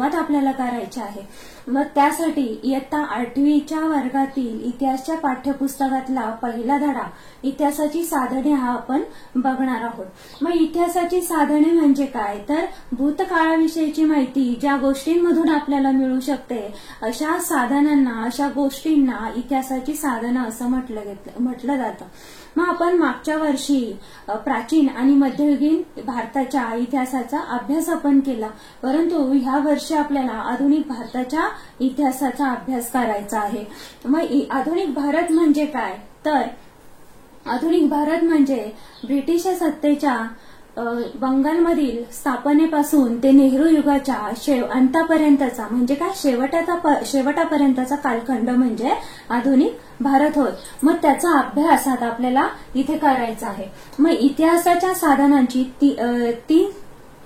सुरुवात आपल्याला करायची आहे। मग त्यासाठी इयत्ता 8वीच्या वर्गातील इतिहासच्या पाठ्यपुस्तकातला पहिला धडा इतिहासाची साधने हा आपण बघणार आहोत। मग इतिहासाची साधने म्हणजे काय, तर भूतकाळाविषयीची माहिती ज्या गोष्टींमधून आपल्याला मिळू शकते अशा साधनांना, अशा गोष्टींना इतिहासाची साधनं असं म्हटलं जातं। मग आपण मागच्या वर्षी प्राचीन आणि मध्ययुगीन भारताच्या इतिहासाचा अभ्यास आपण केला, परंतु ह्या वर्षी आपल्याला आधुनिक भारताच्या इतिहासाचा अभ्यास करायचा आहे। मग आधुनिक भारत म्हणजे काय, तर आधुनिक भारत म्हणजे ब्रिटिश सत्तेच्या बंगालमधील स्थापनेपासून ते नेहरू युगाच्या अंतापर्यंतचा म्हणजे काय शेवटापर्यंतचा कालखंड म्हणजे आधुनिक भारत होय। मग त्याचा अभ्यास आता आपल्याला इथे करायचा आहे। मग इतिहासाच्या साधनांची 3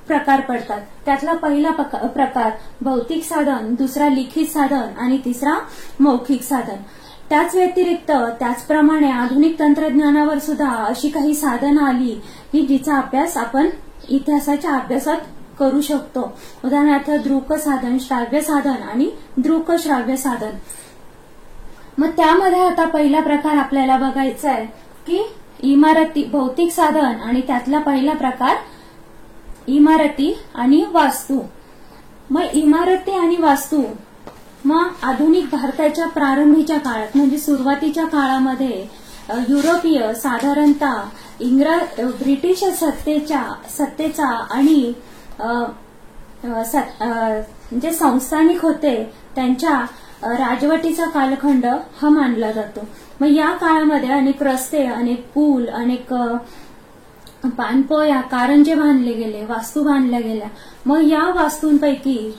प्रकार पडतात। त्यातला पहिला प्रकार भौतिक साधन, दुसरा लिखित साधन आणि तिसरा मौखिक साधन। त्याच व्यतिरिक्त त्याचप्रमाणे आधुनिक तंत्रज्ञानावर सुद्धा अशी काही साधनं आली की जिचा अभ्यास आपण इतिहासाच्या अभ्यासात करू शकतो। उदाहरणार्थ दृक साधन, श्राव्य साधन आणि दृक श्राव्य साधन। मग त्यामध्ये आता पहिला प्रकार आपल्याला बघायचा आहे की इमारती, भौतिक साधन आणि त्यातला पहिला प्रकार इमारती आणि वास्तू। मग इमारती आणि वास्तू मग आधुनिक भारताच्या प्रारंभीच्या काळात म्हणजे सुरुवातीच्या काळामध्ये युरोपीय साधारणतः ब्रिटिश सत्तेचा आणि जे संस्थानिक होते त्यांच्या राजवटीचा कालखंड हा मानला जातो। मग या काळामध्ये अनेक रस्ते, अनेक पूल, अनेक पाणपोया, कारंजे बांधले गेले, वास्तू बांधल्या गेल्या। मग या वास्तूंपैकी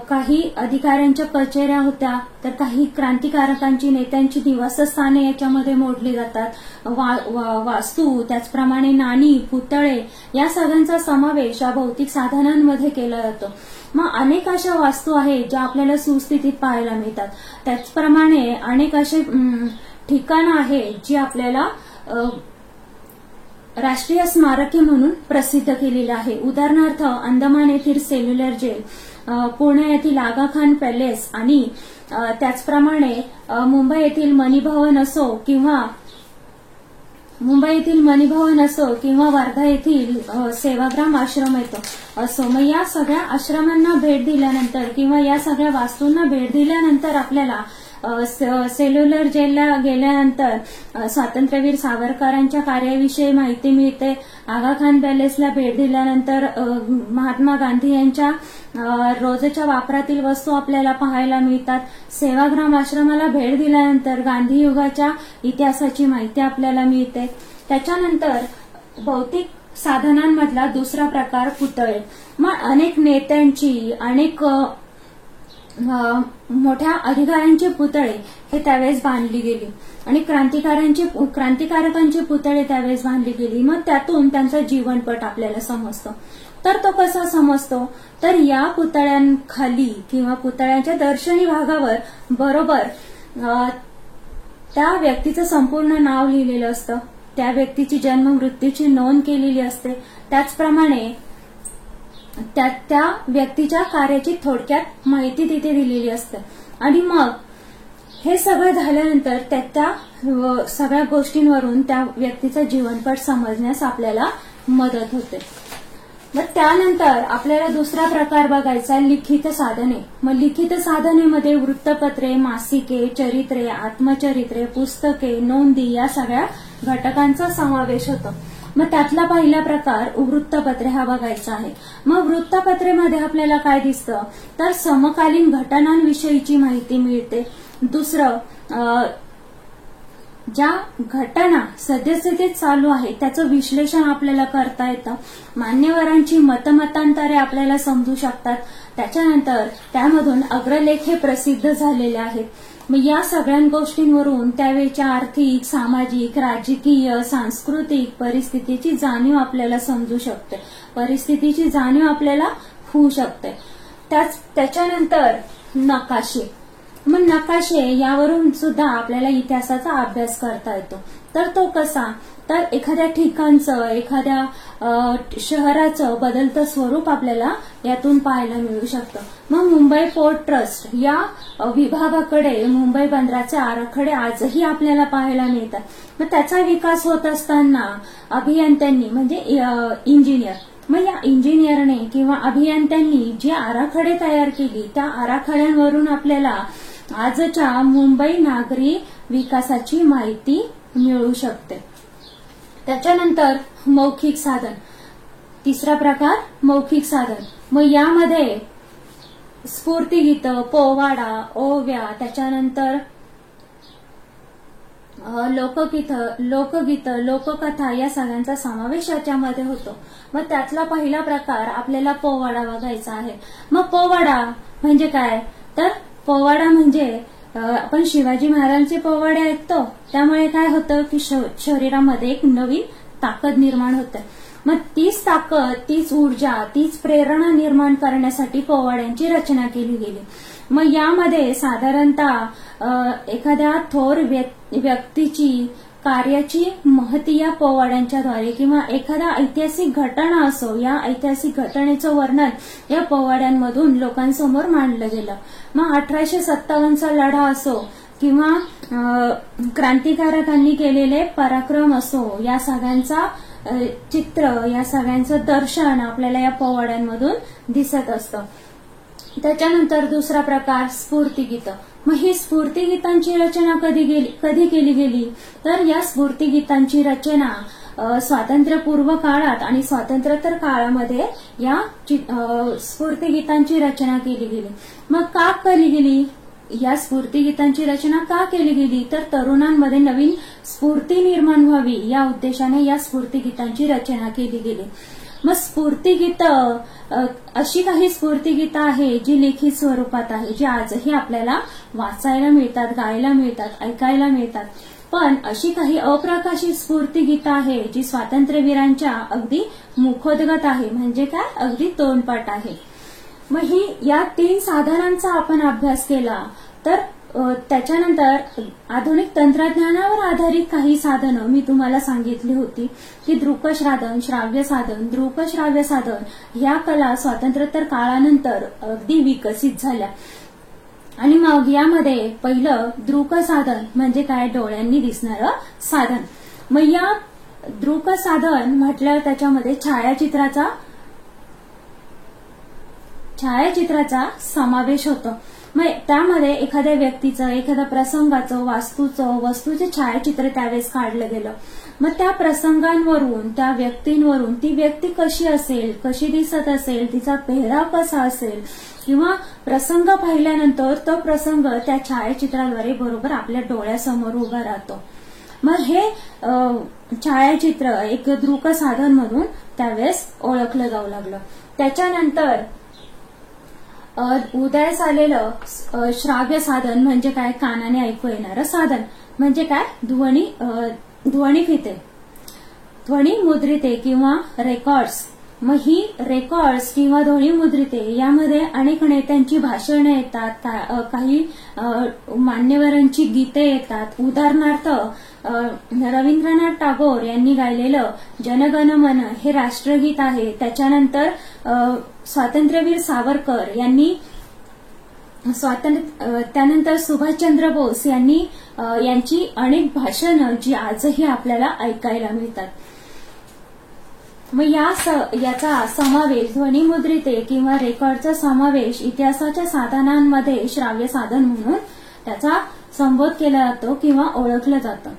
काही अधिकाऱ्यांच्या कचेऱ्या होत्या, तर काही क्रांतिकारकांची, नेत्यांची निवासस्थाने याच्यामध्ये मोडली जातात। वास्तू, त्याचप्रमाणे नाणी, पुतळे या सगळ्यांचा समावेश या भौतिक साधनांमध्ये केला जातो। मग अनेक अशा वास्तू आहेत ज्या आपल्याला सुस्थितीत पाहायला मिळतात। त्याचप्रमाणे अनेक असे ठिकाणं आहेत जी आपल्याला राष्ट्रीय स्मारके म्हणून प्रसिद्ध केलेली आहे। उदाहरणार्थ अंदमान येथील सेल्युलर जेल, पुणे येथील आगा खान पॅलेस आणि त्याचप्रमाणे मुंबई येथील मणिभवन असो किंवा वर्धा येथील सेवाग्राम आश्रम असो। मग या सगळ्या आश्रमांना भेट दिल्यानंतर किंवा या सगळ्या वास्तूंना भेट दिल्यानंतर आपल्याला सेल्युलर जेलला गेल्यानंतर स्वातंत्र्यवीर सावरकरांच्या कार्याविषयी माहिती मिळते। आगा खान पॅलेसला भेट दिल्यानंतर महात्मा गांधी यांच्या रोजच्या वापरातील वस्तू आपल्याला पाहायला मिळतात। सेवाग्राम आश्रमाला भेट दिल्यानंतर गांधी युगाच्या इतिहासाची माहिती आपल्याला मिळते। त्याच्यानंतर भौतिक साधनांमधला दुसरा प्रकार पुतळे। मग अनेक नेत्यांची, अनेक मोठ्या अधिकाऱ्यांचे पुतळे हे त्यावेळेस बांधली गेली आणि क्रांतिकारकांचे पुतळे त्यावेळेस बांधली गेली। मग त्यातून त्यांचा जीवनपट आपल्याला समजतो। तर तो कसा समजतो, तर या पुतळ्यांखाली किंवा पुतळ्यांच्या दर्शनी भागावर बरोबर त्या व्यक्तीचं संपूर्ण नाव लिहिलेलं असतं, त्या व्यक्तीची जन्म मृत्यूची नोंद केलेली असते, त्याचप्रमाणे त्या व्यक्तीच्या कार्याची थोडक्यात माहिती तिथे दिलेली असते। आणि मग हे सगळं झाल्यानंतर त्या सगळ्या गोष्टींवरून त्या व्यक्तीचा जीवनपट समजण्यास आपल्याला मदत होते। मग त्यानंतर आपल्याला दुसरा प्रकार बघायचा लिखित साधने। मग लिखित साधनेमध्ये वृत्तपत्रे, मासिके, चरित्रे, आत्मचरित्रे, पुस्तके, नोंदी या सगळ्या घटकांचा समावेश होतो। मग त्यातला पहिला प्रकार वृत्तपत्रे हा बघायचा आहे। मग वृत्तपत्रेमध्ये आपल्याला काय दिसतं, तर समकालीन घटनांविषयीची माहिती मिळते। दुसरं, ज्या घटना सद्यस्थितीत चालू आहे त्याचं विश्लेषण आपल्याला करता येतं। मान्यवरांची मतमतांतरे आपल्याला समजू शकतात। त्याच्यानंतर त्यामधून अग्रलेख हे प्रसिद्ध झालेले आहेत। मग या सगळ्या गोष्टींवरून त्यावेळच्या आर्थिक, सामाजिक, राजकीय, सांस्कृतिक परिस्थितीची जाणीव आपल्याला समजू शकते, परिस्थितीची जाणीव आपल्याला होऊ शकते। त्याच्यानंतर नकाशे। मग नकाशे यावरून सुद्धा आपल्याला इतिहासाचा अभ्यास करता येतो। तर तो कसा, तर एखाद्या ठिकाणचं, एखाद्या शहराचं बदलतं स्वरूप आपल्याला यातून पाहायला मिळू शकतं. मग मुंबई पोर्ट ट्रस्ट या विभागाकडे मुंबई बंदराचे आराखडे आजही आपल्याला पाहायला मिळतात. मग त्याचा विकास होत असताना अभियंत्यांनी म्हणजे इंजिनियर, मग या इंजिनियरने किंवा अभियंत्यांनी जे आराखडे तयार केली त्या आराखड्यांवरून आपल्याला आजच्या मुंबई नागरी विकासाची माहिती मिळू शकते. त्याच्यानंतर मौखिक साधन, तिसरा प्रकार मौखिक साधन. मग यामध्ये स्फूर्तिगीत, पोवाडा, ओव्या, त्याच्यानंतर लोकगीत, लोककथा या सगळ्यांचा समावेश याच्यामध्ये होतो. मग त्यातला पहिला प्रकार आपल्याला पोवाडा बघायचा आहे. मग पोवाडा म्हणजे काय, तर पोवाडा म्हणजे आपण शिवाजी महाराजांचे पोवाडे ऐकतो, त्यामुळे काय होतं की शरीरामध्ये एक नवीन ताकद निर्माण होते. मग तीच ताकद, तीच ऊर्जा, तीच प्रेरणा निर्माण करण्यासाठी पोवाड्यांची रचना केली गेली. मग यामध्ये साधारणतः एखाद्या थोर व्यक्तीची कार्याची महती या पोवाड्यांच्याद्वारे किंवा एखादा ऐतिहासिक घटना असो, या ऐतिहासिक घटनेचं वर्णन या पोवाड्यांमधून लोकांसमोर मांडलं गेलं. मग 1857चा लढा असो किंवा क्रांतिकारकांनी केलेले पराक्रम असो, या सगळ्यांचा चित्र, या सगळ्यांचं दर्शन आपल्याला या पोवाड्यांमधून दिसत असतं. त्याच्यानंतर दुसरा प्रकार स्फूर्तिगीत. मग ही स्फूर्तिगीतांची रचना कधी केली गेली, तर या स्फूर्तिगीतांची रचना स्वातंत्र्यपूर्व काळात आणि स्वातंत्र्योत्तर काळामध्ये या स्फूर्तिगीतांची रचना केली गेली. मग का केली गेली, या स्फूर्तिगीतांची रचना का केली गेली, तर तरुणांमध्ये नवीन स्फूर्ती निर्माण व्हावी या उद्देशाने या स्फूर्तिगीतांची रचना केली गेली. मग स्फूर्तिगीत, अशी काही स्फूर्तिगीतं आहे जी लिखित स्वरूपात आहे, जी आजही आपल्याला वाचायला मिळतात, गायला मिळतात, ऐकायला मिळतात. पण अशी काही अप्रकाशित स्फूर्तिगीतं आहे जी स्वातंत्र्यवीरांच्या अगदी मुखोद्गत आहे, म्हणजे काय, अगदी तोंडपाठ आहे. मग ही या 3 साधनांचा आपण अभ्यास केला तर त्याच्यानंतर आधुनिक तंत्रज्ञानावर आधारित काही साधनं मी तुम्हाला सांगितली होती की दृकश्राव्य साधन, दृकश्राव्य साधन या कला स्वातंत्र्योत्तर काळानंतर अगदी विकसित झाल्या. आणि मग यामध्ये पहिलं दृक साधन म्हणजे काय, डोळ्यांनी दिसणारं साधन. मग या दृक साधन म्हटल्यावर त्याच्यामध्ये छायाचित्राचा समावेश होतो. मग त्यामध्ये एखाद्या व्यक्तीचं, एखाद्या प्रसंगाचं, वस्तूचे छायाचित्र त्यावेळेस काढलं गेलं. मग त्या प्रसंगांवरून, त्या व्यक्तींवरून ती व्यक्ती कशी असेल, कशी दिसत असेल, तिचा पेहराव कसा असेल किंवा प्रसंग पाहिल्यानंतर तो प्रसंग त्या छायाचित्राद्वारे बरोबर आपल्या डोळ्यासमोर उभा राहतो. मग हे छायाचित्र एक दृक साधन म्हणून त्यावेळेस ओळखलं जाऊ लागलं. त्याच्यानंतर उदयास आलेलं श्राव्य साधन म्हणजे काय, कानाने ऐकू येणारं साधन म्हणजे काय, ध्वनिफिते, ध्वनिमुद्रिते किंवा रेकॉर्ड्स. मग ही रेकॉर्ड्स किंवा ध्वनिमुद्रिते यामध्ये अनेक नेत्यांची भाषणं येतात, काही मान्यवरांची गीते येतात. उदाहरणार्थ रवींद्रनाथ टागोर यांनी गायलेलं जनगण मन हे राष्ट्रगीत आहे. त्याच्यानंतर स्वातंत्र्यवीर सावरकर यांनी त्यानंतर सुभाषचंद्र बोस यांची अनेक भाषणं जी आजही आपल्याला ऐकायला मिळतात. मग याचा समावेश, ध्वनिमुद्रिते किंवा रेकॉर्डचा समावेश इतिहासाच्या साधनांमध्ये श्राव्य साधन म्हणून त्याचा संबोध केला जातो किंवा ओळखलं जातं.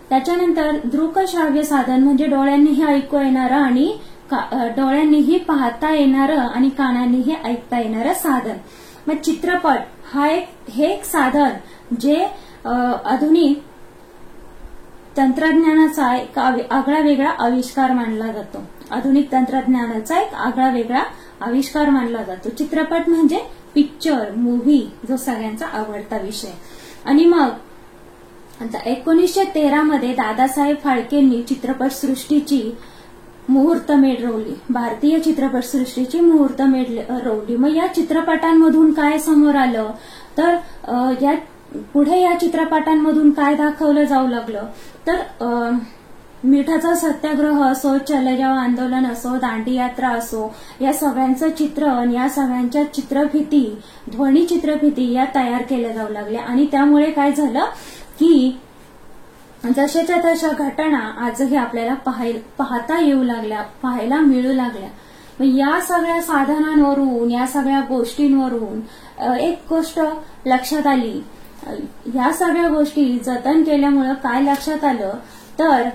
त्याच्यानंतर दृकश्राव्य साधन म्हणजे डोळ्यांनीही ऐकू येणारं आणि डोळ्यांनीही पाहता येणारं आणि कानांनीही ऐकता येणारं साधन. मग चित्रपट हे एक साधन जे आधुनिक तंत्रज्ञानाचा एक आगळा वेगळा आविष्कार मानला जातो. आधुनिक तंत्रज्ञानाचा एक आगळा वेगळा आविष्कार मानला जातो. चित्रपट म्हणजे पिक्चर, मूव्ही, जो सगळ्यांचा आवडता विषय. आणि मग 1913 मध्ये दादासाहेब फाळकेंनी चित्रपटसृष्टीची मुहूर्तमेढ रोवली, भारतीय चित्रपटसृष्टीची मुहूर्तमेढ रोवली. मग या चित्रपटांमधून काय समोर आलं, तर पुढे या चित्रपटांमधून काय दाखवलं जाऊ लागलं, तर मिठाचा सत्याग्रह असो, चले जाव आंदोलन असो, दांडी यात्रा असो, या सगळ्यांचं चित्रण, या सगळ्यांच्या चित्रफिती, ध्वनी चित्रफिती या तयार केल्या जाऊ लागल्या आणि त्यामुळे काय झालं की जशाच्या तशा घटना आजही आपल्याला पाहता येऊ लागल्या, पाहायला मिळू लागल्या. या सगळ्या साधनांवरून, या सगळ्या गोष्टींवरून एक गोष्ट लक्षात आली. या सगळ्या गोष्टी जतन केल्यामुळे काय लक्षात आलं तर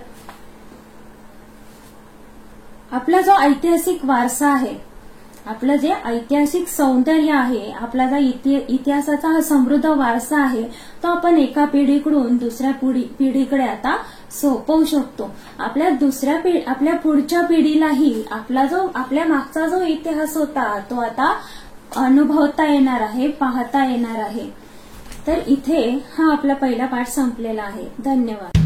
आपला जो ऐतिहासिक वारसा आहे, आपलं जे ऐतिहासिक सौंदर्य आहे, आपला जो इतिहासाचा हा समृद्ध वारसा आहे, तो आपण एका पिढीकडून दुसऱ्या पिढीकडे आता सोपवू शकतो. आपल्या पुढच्या पिढीलाही आपल्या मागचा जो इतिहास होता तो आता अनुभवता येणार आहे, पाहता येणार आहे. तर इथे हा आपला पहिला पाठ संपलेला आहे. धन्यवाद.